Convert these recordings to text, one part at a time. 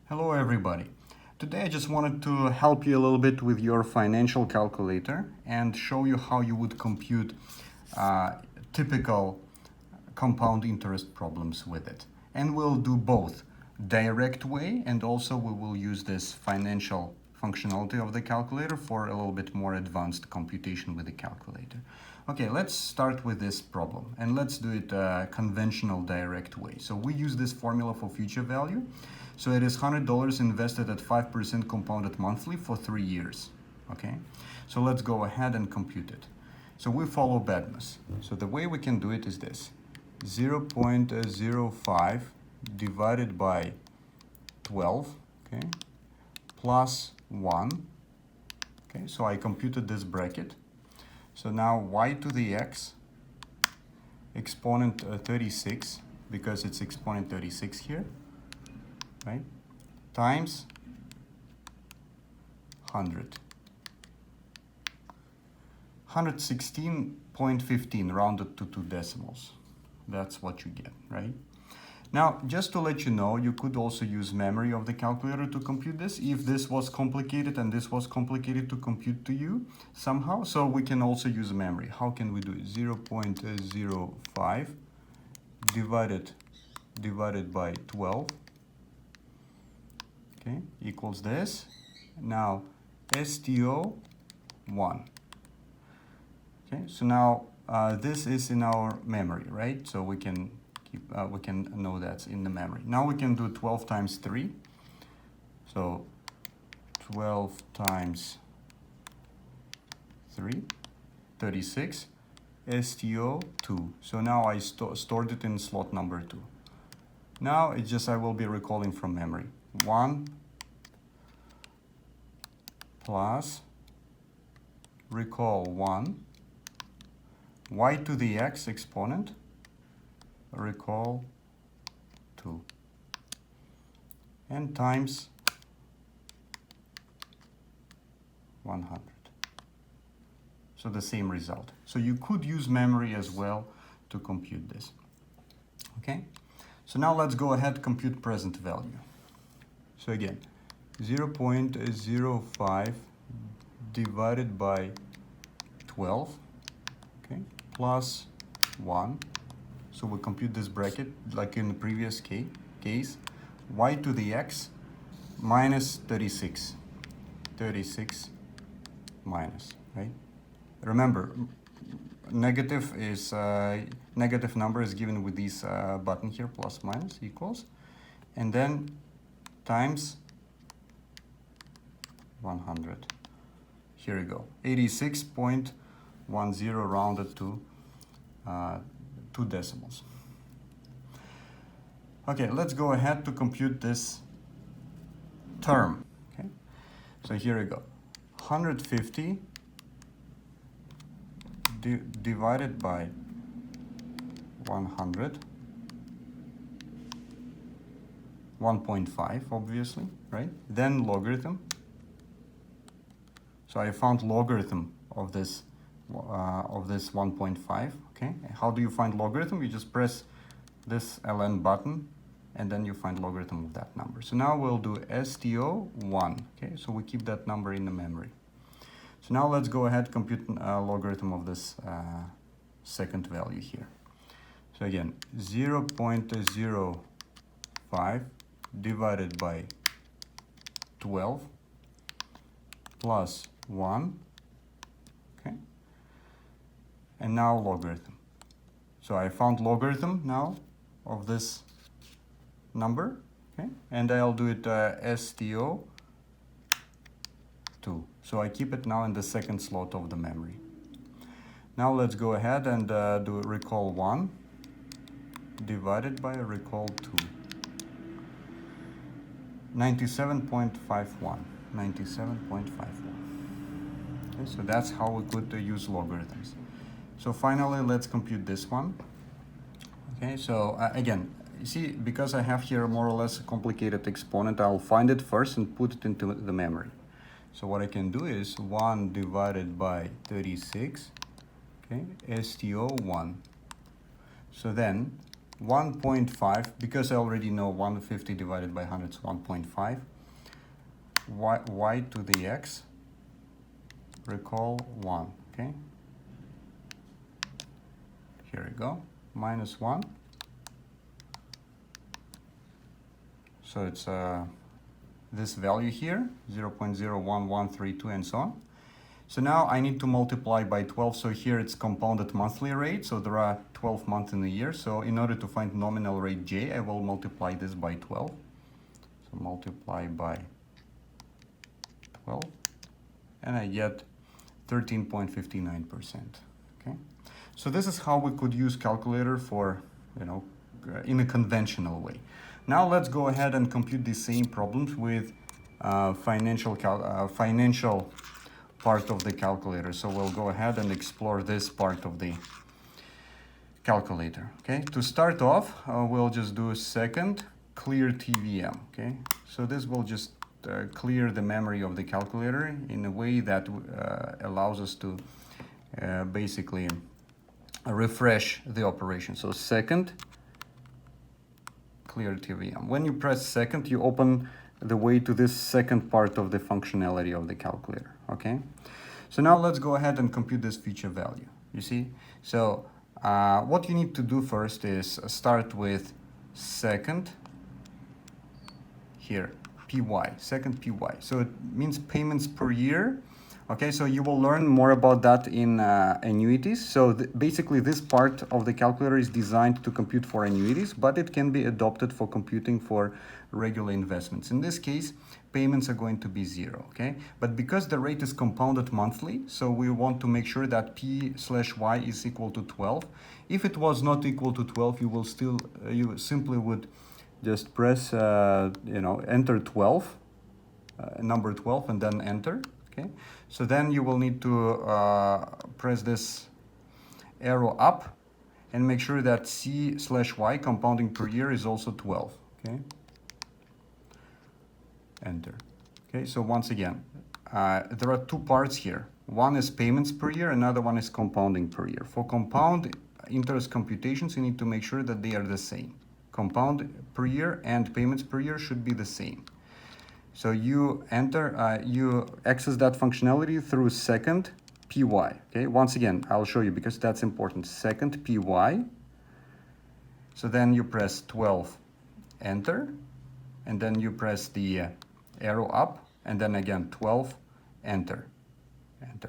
Hello everybody. Today I just wanted to help you a little bit with your financial calculator and show you how you would compute typical compound interest problems with it. And we'll do both direct way, and also we will use this financial functionality of the calculator for a little bit more advanced computation with the calculator. Okay, let's start with this problem and let's do it conventional direct way. So we use this formula for future value. So it is $100 invested at 5% compounded monthly for 3 years. Okay, so let's go ahead and compute it. So we follow BAII. So the way we can do it is this: 0.05 divided by 12, okay, plus 1. Okay, so I computed this bracket. So now y to the x exponent 36, because it's exponent 36 here, right, times 100. 116.15 rounded to 2 decimals. That's what you get, right? Now, just to let you know, you could also use memory of the calculator to compute this if this was complicated and this was complicated to compute to you somehow. So we can also use memory. How can we do it? 0.05 divided by 12, okay, equals this. Now, STO 1. Okay, so now this is in our memory, right? So we can know that's in the memory. Now we can do 12 times 3. So 12 times 3, 36, STO 2. So now I stored it in slot number 2. Now it's just I will be recalling from memory. 1 plus recall 1 y to the x exponent recall 2 and times 100. So the same result. So you could use memory as well to compute this. Okay, so now let's go ahead and compute present value. So again, 0.05 divided by 12, okay, plus 1. So we compute this bracket like in the previous case, y to the x minus 36. 36 minus, right? Remember, negative number is given with this button here, plus minus equals, and then times 100. Here we go, 86.10 rounded to 2 decimals. Okay, let's go ahead to compute this term. Okay, so here we go, 150 divided by 100, 1.5 obviously, right? Then logarithm. So I found logarithm of this 1.5. Okay, how do you find logarithm? You just press this ln button and then you find logarithm of that number. So now we'll do STO 1. Okay, so we keep that number in the memory. So now let's go ahead and compute logarithm of this second value here. So again, 0.05 divided by 12 plus 1, okay, and now logarithm. So I found logarithm now of this number, okay, and I'll do it STO 2. So I keep it now in the second slot of the memory. Now let's go ahead and do recall 1 divided by recall 2. 97.51. 97.51. Okay, so that's how we could use logarithms. So finally, let's compute this one. Okay, so again, you see, because I have here more or less a complicated exponent, I'll find it first and put it into the memory. So what I can do is 1 divided by 36, okay, STO 1. So then 1.5, because I already know 150 divided by 100 is 1.5. Y to the x, recall 1, okay? Here we go, minus 1. So it's this value here, 0.01132 and so on. So now I need to multiply by 12. So here it's compounded monthly rate. So there are 12 months in a year. So in order to find nominal rate J, I will multiply this by 12. So multiply by 12. And I get 13.59%. Okay. So this is how we could use calculator for, in a conventional way. Now let's go ahead and compute the same problems with financial part of the calculator. So we'll go ahead and explore this part of the calculator. Okay, to start off, we'll just do a second clear TVM. Okay, so this will just clear the memory of the calculator in a way that allows us to basically refresh the operation. So second clear TVM. When you press second, you open the way to this second part of the functionality of the calculator. Okay, so now let's go ahead and compute this feature value. You see, so what you need to do first is start with second here, PY, second PY. So it means payments per year. Okay, so you will learn more about that in annuities. So basically this part of the calculator is designed to compute for annuities, but it can be adopted for computing for regular investments. In this case, payments are going to be 0, okay? But because the rate is compounded monthly, so we want to make sure that P/Y is equal to 12. If it was not equal to 12, you will still, you simply would just press, enter 12, number 12, and then enter. Okay, so then you will need to press this arrow up and make sure that C/Y compounding per year is also 12. Okay, enter. Okay, so once again, there are two parts here. One is payments per year, another one is compounding per year. For compound interest computations, you need to make sure that they are the same. Compound per year and payments per year should be the same. So you enter, you access that functionality through second PY. Okay, once again, I'll show you because that's important. Second PY. So then you press 12, enter, and then you press the arrow up, and then again 12, enter,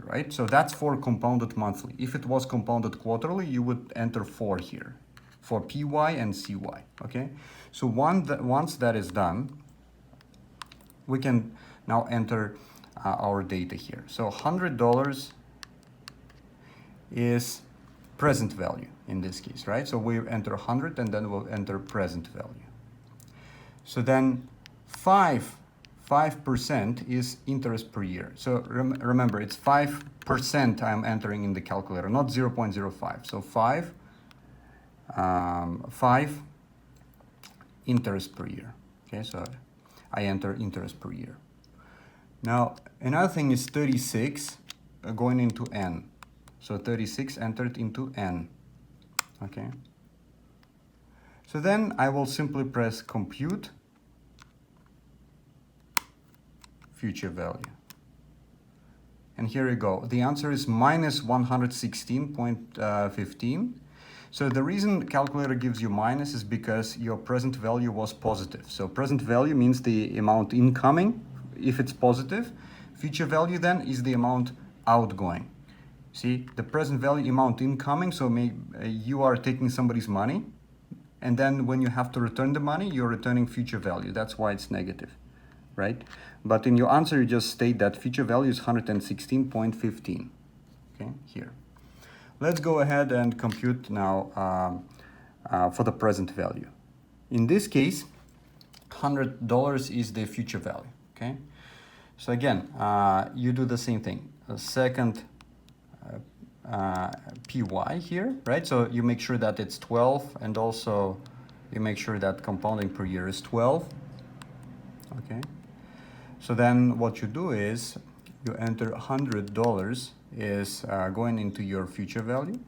right? So that's for compounded monthly. If it was compounded quarterly, you would enter 4 here for PY and CY. Okay, so once that is done, we can now enter our data here. So $100 is present value in this case, right? So we enter 100 and then we'll enter present value. So then 5% is interest per year. So remember, it's 5% I'm entering in the calculator, not 0.05. So 5 interest per year. Okay, so I enter interest per year. Now, another thing is 36 going into N. So 36 entered into N. Okay. So then I will simply press compute future value. And here you go. The answer is minus 116.15. So the reason calculator gives you minus is because your present value was positive. So present value means the amount incoming, if it's positive. Future value then is the amount outgoing. See, the present value amount incoming, so you are taking somebody's money, and then when you have to return the money, you're returning future value. That's why it's negative, right? But in your answer, you just state that future value is 116.15, okay, here. Let's go ahead and compute now for the present value. In this case, $100 is the future value, okay? So again, you do the same thing. A second PY here, right? So you make sure that it's 12, and also you make sure that compounding per year is 12, okay? So then what you do is you enter $100 is going into your future value,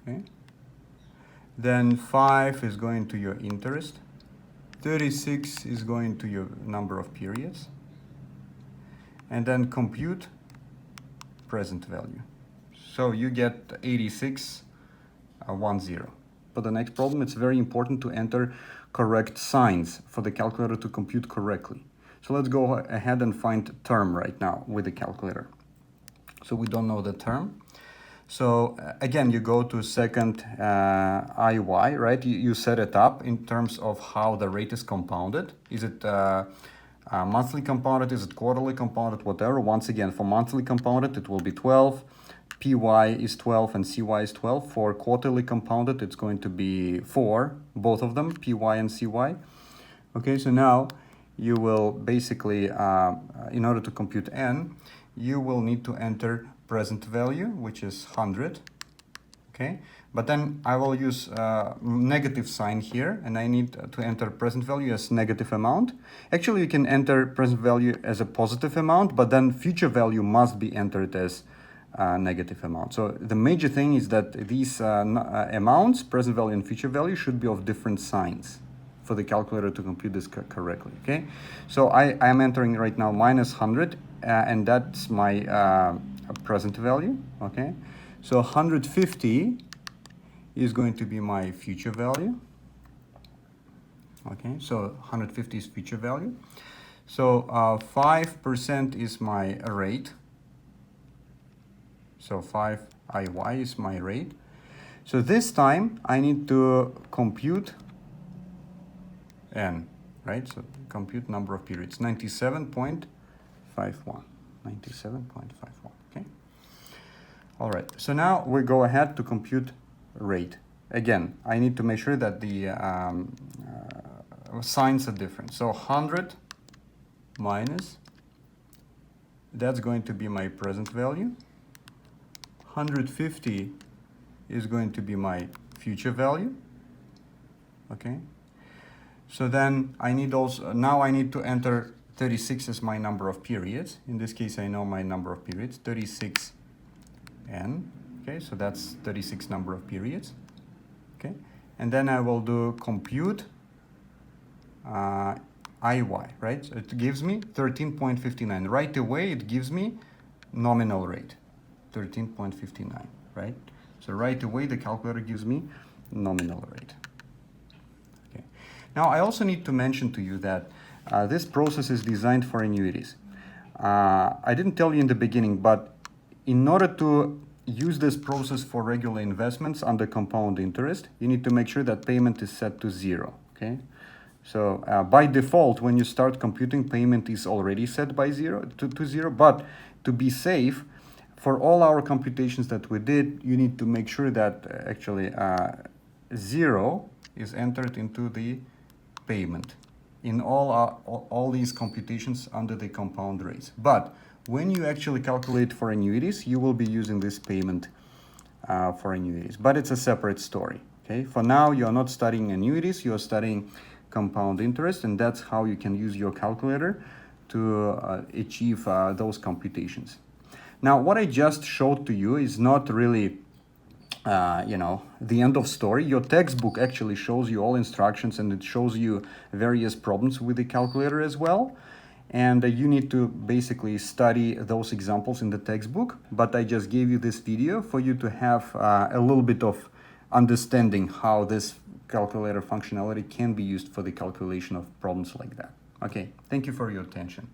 okay? then 5 is going to your interest, 36 is going to your number of periods, and then compute present value. So you get 86, 10. For the next problem, it's very important to enter correct signs for the calculator to compute correctly. So let's go ahead and find term right now with the calculator. So we don't know the term. So again, you go to second IY, right? You set it up in terms of how the rate is compounded. Is it monthly compounded? Is it quarterly compounded? Whatever. Once again, for monthly compounded, it will be 12. PY is 12 and CY is 12. For quarterly compounded, it's going to be 4, both of them, PY and CY. Okay, so now you will basically, in order to compute N, you will need to enter present value, which is 100. Okay, but then I will use negative sign here, and I need to enter present value as negative amount. Actually, you can enter present value as a positive amount, but then future value must be entered as negative amount. So the major thing is that these amounts, present value and future value, should be of different signs for the calculator to compute this correctly. Okay, so I am entering right now minus 100, and that's my present value. Okay, so 150 is going to be my future value. Okay, so 150 is future value. So 5% is my rate. So 5 IY is my rate. So this time I need to compute N, right? So compute number of periods, 97.51. 97.51, okay? All right, so now we go ahead to compute rate. Again, I need to make sure that the signs are different. So 100 minus, that's going to be my present value. 150 is going to be my future value. Okay. So then I need also, now I need to enter 36 as my number of periods. In this case, I know my number of periods, 36 N. Okay, so that's 36 number of periods. Okay, and then I will do compute IY, right? So it gives me 13.59. Right away, it gives me nominal rate, 13.59, right? So right away, the calculator gives me nominal rate. Okay. Now, I also need to mention to you that this process is designed for annuities. I didn't tell you in the beginning, but in order to use this process for regular investments under compound interest, you need to make sure that payment is set to 0, okay? So by default, when you start computing, payment is already set by 0 to 0, but to be safe, for all our computations that we did, you need to make sure that actually 0 is entered into the payment in all these computations under the compound rates. But when you actually calculate for annuities, you will be using this payment for annuities, but it's a separate story. Okay, for now you are not studying annuities, you are studying compound interest, and that's how you can use your calculator to achieve those computations. Now, what I just showed to you is not really the end of story. Your textbook actually shows you all instructions, and it shows you various problems with the calculator as well. And you need to basically study those examples in the textbook. But I just gave you this video for you to have a little bit of understanding how this calculator functionality can be used for the calculation of problems like that. Okay, thank you for your attention.